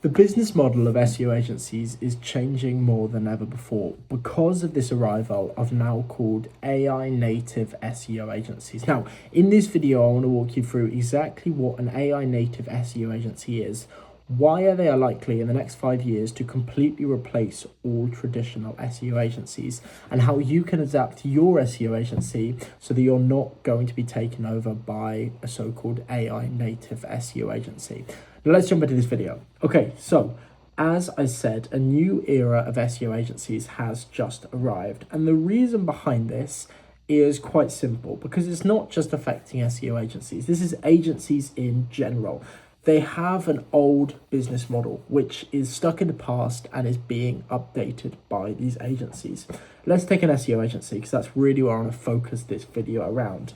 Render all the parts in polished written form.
The business model of SEO agencies is changing more than ever before because of this arrival of now called AI-native SEO agencies. Now, in this video, I want to walk you through exactly what an AI-native SEO agency is, why they are likely in the next 5 years to completely replace all traditional SEO agencies, and how you can adapt your SEO agency so that you're not going to be taken over by a so-called AI-native SEO agency. Now let's jump into this video. Okay, so as I said, a new era of SEO agencies has just arrived. And the reason behind this is quite simple, because it's not just affecting SEO agencies. This is agencies in general. They have an old business model, which is stuck in the past and is being updated by these agencies. Let's take an SEO agency, because that's really what I want to focus this video around.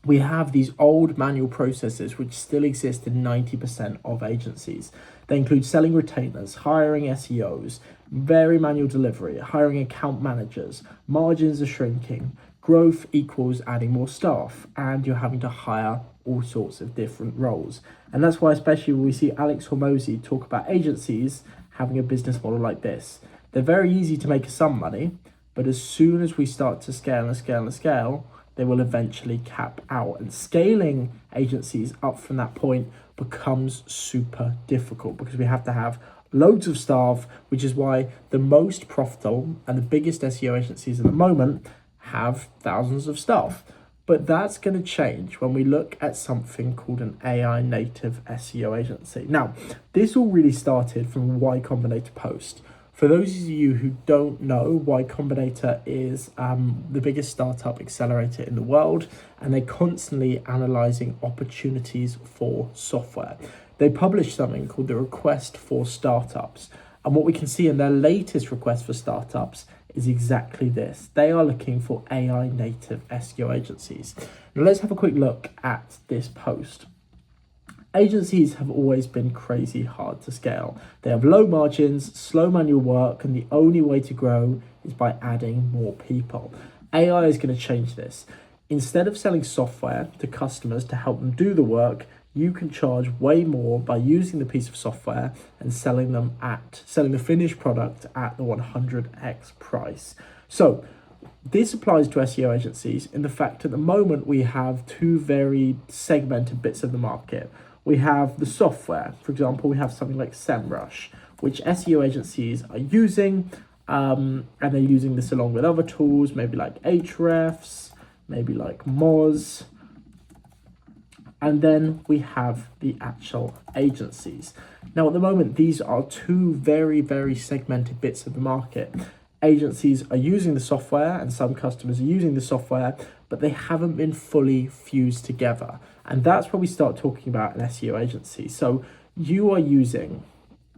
We have these old manual processes which still exist in 90% of agencies. They include selling retainers, hiring SEOs, very manual delivery, hiring account managers, margins are shrinking, growth equals adding more staff, and you're having to hire all sorts of different roles. And that's why, especially when we see Alex Hormozi talk about agencies having a business model like this, they're very easy to make some money, but as soon as we start to scale, they will eventually cap out, and scaling agencies up from that point becomes super difficult because we have to have loads of staff, which is why the most profitable and the biggest SEO agencies at the moment have thousands of staff. But that's going to change when we look at something called an AI native SEO agency. Now, this all really started from a Y Combinator post. For those of you who don't know, Y Combinator is the biggest startup accelerator in the world, and they're constantly analyzing opportunities for software. They published something called the Request for Startups. And what we can see in their latest request for startups is exactly this. They are looking for AI native SEO agencies. Now let's have a quick look at this post. Agencies have always been crazy hard to scale. They have low margins, slow manual work, and the only way to grow is by adding more people. AI is going to change this. Instead of selling software to customers to help them do the work, you can charge way more by using the piece of software and selling the finished product at the 100x price. So this applies to SEO agencies in the fact at the moment we have two very segmented bits of the market. We have the software. For example, we have something like SEMrush, which SEO agencies are using, and they're using this along with other tools, maybe like Ahrefs, maybe like Moz. And then we have the actual agencies. Now, at the moment, these are two very, very segmented bits of the market. Agencies are using the software and some customers are using the software, but they haven't been fully fused together. And that's where we start talking about an SEO agency. So you are using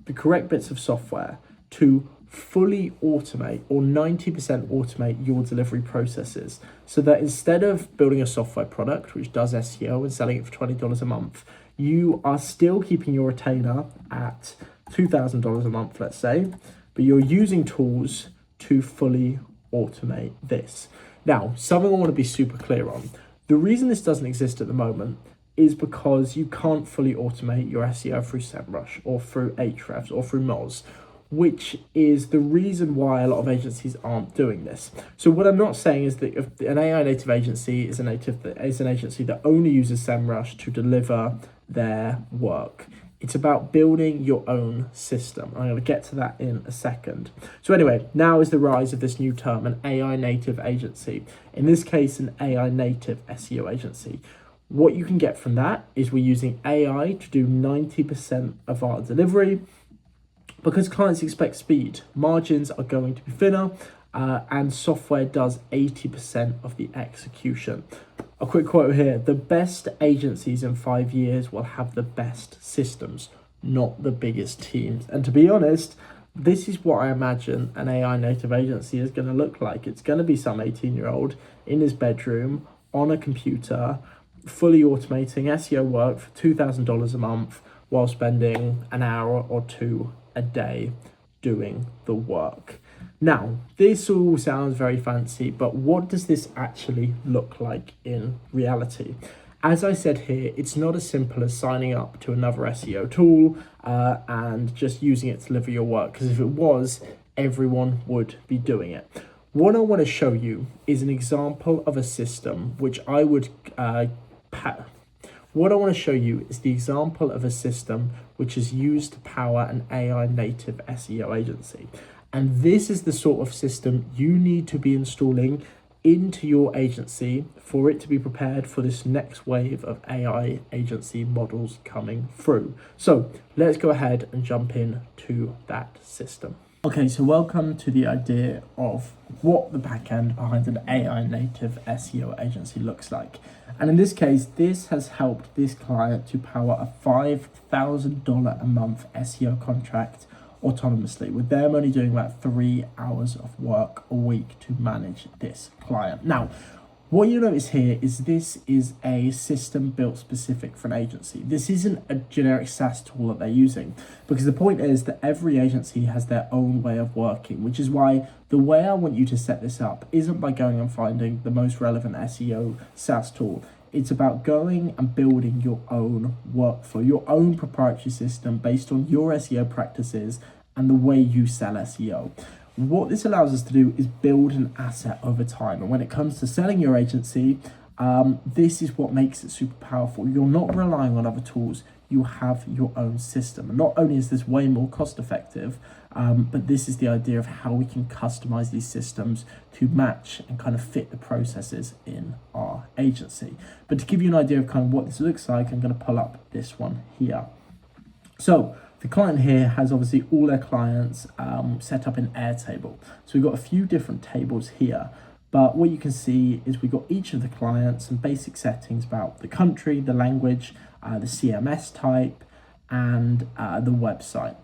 the correct bits of software to fully automate or 90% automate your delivery processes, so that instead of building a software product which does SEO and selling it for $20 a month, you are still keeping your retainer at $2,000 a month, let's say, but you're using tools to fully automate this. Now, something I want to be super clear on. The reason this doesn't exist at the moment is because you can't fully automate your SEO through SEMrush or through Ahrefs or through Moz, which is the reason why a lot of agencies aren't doing this. So what I'm not saying is that if an AI native agency is an agency that only uses SEMrush to deliver their work. It's about building your own system. I'm going to get to that in a second. So anyway, now is the rise of this new term, an AI native agency. In this case, an AI native SEO agency. What you can get from that is we're using AI to do 90% of our delivery, because clients expect speed. Margins are going to be thinner, and software does 80% of the execution. A quick quote here: the best agencies in 5 years will have the best systems, not the biggest teams. And to be honest, this is what I imagine an AI native agency is going to look like. It's going to be some 18-year-old in his bedroom on a computer, fully automating SEO work for $2,000 a month while spending an hour or two a day doing the work. Now, this all sounds very fancy, but what does this actually look like in reality? As I said here, it's not as simple as signing up to another SEO tool and just using it to deliver your work, because if it was, everyone would be doing it. What I want to show you is an example of a system which I would what I want to show you is the example of a system which is used to power an AI native SEO agency. And this is the sort of system you need to be installing into your agency for it to be prepared for this next wave of AI agency models coming through. So let's go ahead and jump in to that system. Okay, so welcome to the idea of what the backend behind an AI native SEO agency looks like. And in this case, this has helped this client to power a $5,000 a month SEO contract autonomously, with them only doing about 3 hours of work a week to manage this client. Now, what you notice here is this is a system built specific for an agency. This isn't a generic SaaS tool that they're using, because the point is that every agency has their own way of working, which is why the way I want you to set this up isn't by going and finding the most relevant SEO SaaS tool. It's about going and building your own workflow, your own proprietary system based on your SEO practices and the way you sell SEO. What this allows us to do is build an asset over time. And when it comes to selling your agency, this is what makes it super powerful. You're not relying on other tools. You have your own system. And not only is this way more cost effective, but this is the idea of how we can customize these systems to match and kind of fit the processes in our agency. But to give you an idea of kind of what this looks like, I'm going to pull up this one here. So the client here has obviously all their clients set up in Airtable. So we've got a few different tables here, but what you can see is we've got each of the clients and basic settings about the country, the language, the CMS type, and the website.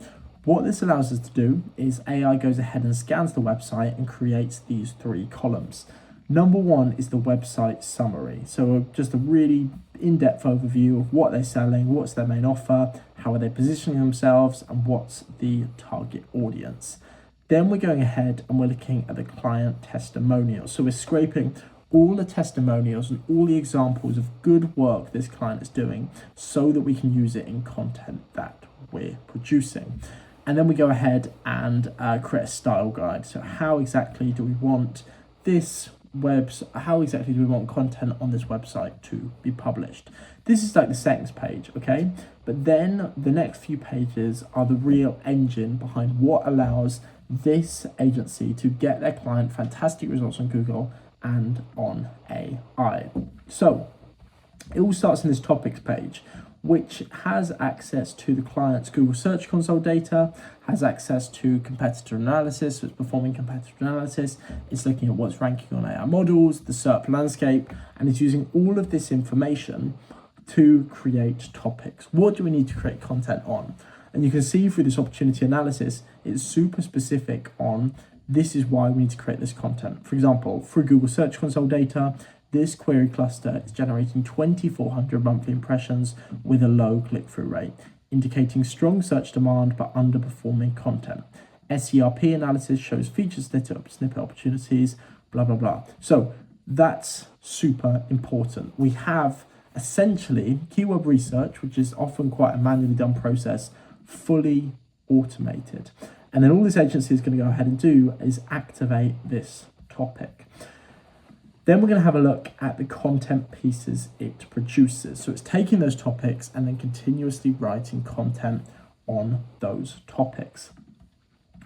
What this allows us to do is AI goes ahead and scans the website and creates these 3 columns. Number 1 is the website summary. So just a really in-depth overview of what they're selling, what's their main offer, how are they positioning themselves, and what's the target audience. Then we're going ahead and we're looking at the client testimonials. So we're scraping all the testimonials and all the examples of good work this client is doing so that we can use it in content that we're producing. And then we go ahead and create a style guide. So how exactly do we want this how exactly do we want content on this website to be published? This is like the settings page, okay? But then the next few pages are the real engine behind what allows this agency to get their client fantastic results on Google and on AI. So it all starts in this topics page, which has access to the client's Google Search Console data, has access to competitor analysis, so it's performing competitor analysis, it's looking at what's ranking on AI models, the SERP landscape, and it's using all of this information to create topics. What do we need to create content on? And you can see through this opportunity analysis, it's super specific on this is why we need to create this content. For example, through Google Search Console data, this query cluster is generating 2,400 monthly impressions with a low click-through rate, indicating strong search demand but underperforming content. SERP analysis shows feature snippet opportunities, blah, blah, blah. So that's super important. We have essentially keyword research, which is often quite a manually done process, fully automated. And then all this agency is going to go ahead and do is activate this topic. Then we're going to have a look at the content pieces it produces. So it's taking those topics and then continuously writing content on those topics.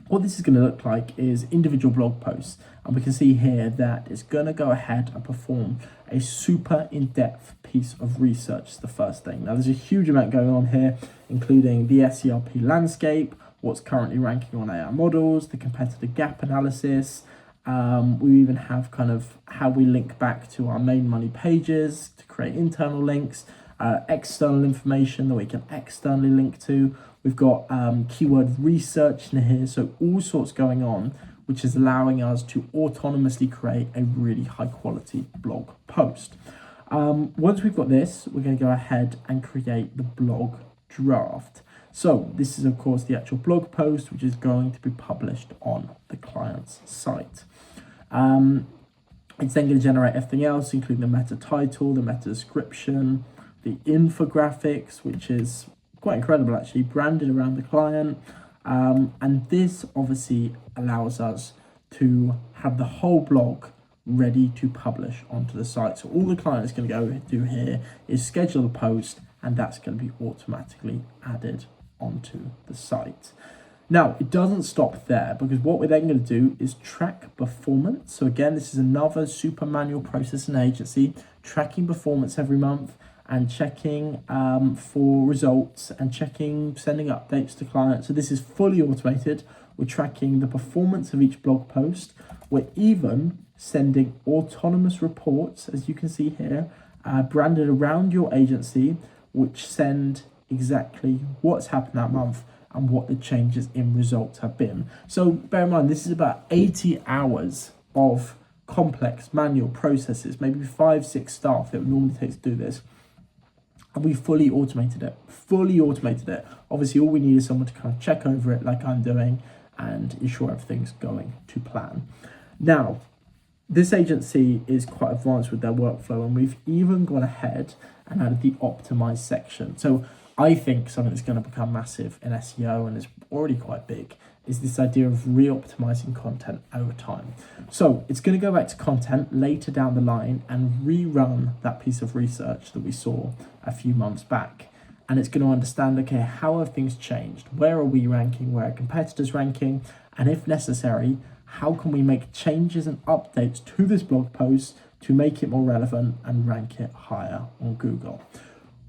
What this is going to look like is individual blog posts. And we can see here that it's going to go ahead and perform a super in-depth piece of research, the first thing. Now, there's a huge amount going on here, including the SERP landscape, what's currently ranking on AI models, the competitor gap analysis. We even have kind of how we link back to our main money pages to create internal links, external information that we can externally link to. We've got keyword research in here, so all sorts going on, which is allowing us to autonomously create a really high quality blog post. Once we've got this, we're going to go ahead and create the blog draft. So this is of course the actual blog post, which is going to be published on the client's site. It's then going to generate everything else, including the meta title, the meta description, the infographics, which is quite incredible actually, branded around the client. And this obviously allows us to have the whole blog ready to publish onto the site. So all the client is going to go do here is schedule a post, and that's going to be automatically added onto the site. Now, it doesn't stop there, because what we're then going to do is track performance. So again, this is another super manual process in agency, tracking performance every month and checking for results and sending updates to clients. So this is fully automated. We're tracking the performance of each blog post. We're even sending autonomous reports, as you can see here, branded around your agency, which send exactly what's happened that month and what the changes in results have been. So bear in mind, this is about 80 hours of complex manual processes, maybe 5-6 staff it would normally take to do this. And we fully automated it. Obviously, all we need is someone to kind of check over it like I'm doing and ensure everything's going to plan. Now, this agency is quite advanced with their workflow, and we've even gone ahead and added the optimized section. So I think something that's going to become massive in SEO, and is already quite big, is this idea of re-optimizing content over time. So it's going to go back to content later down the line and rerun that piece of research that we saw a few months back. And it's going to understand, okay, how have things changed? Where are we ranking? Where are competitors ranking? And if necessary, how can we make changes and updates to this blog post to make it more relevant and rank it higher on Google?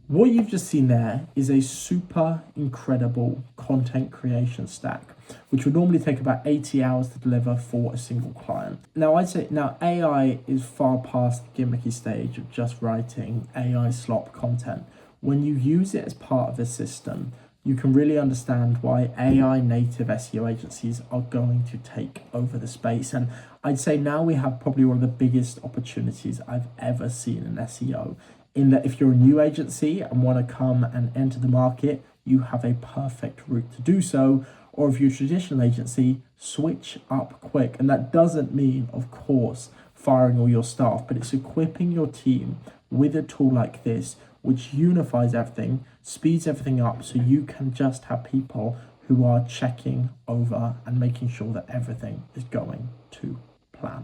What you've just seen there is a super incredible content creation stack, which would normally take about 80 hours to deliver for a single client. Now, AI is far past the gimmicky stage of just writing AI slop content. When you use it as part of a system, you can really understand why AI native SEO agencies are going to take over the space. And I'd say now we have probably one of the biggest opportunities I've ever seen in SEO, in that if you're a new agency and want to come and enter the market, you have a perfect route to do so. Or if you're a traditional agency, switch up quick. And that doesn't mean, of course, firing all your staff, but it's equipping your team with a tool like this, which unifies everything, speeds everything up, so you can just have people who are checking over and making sure that everything is going to plan.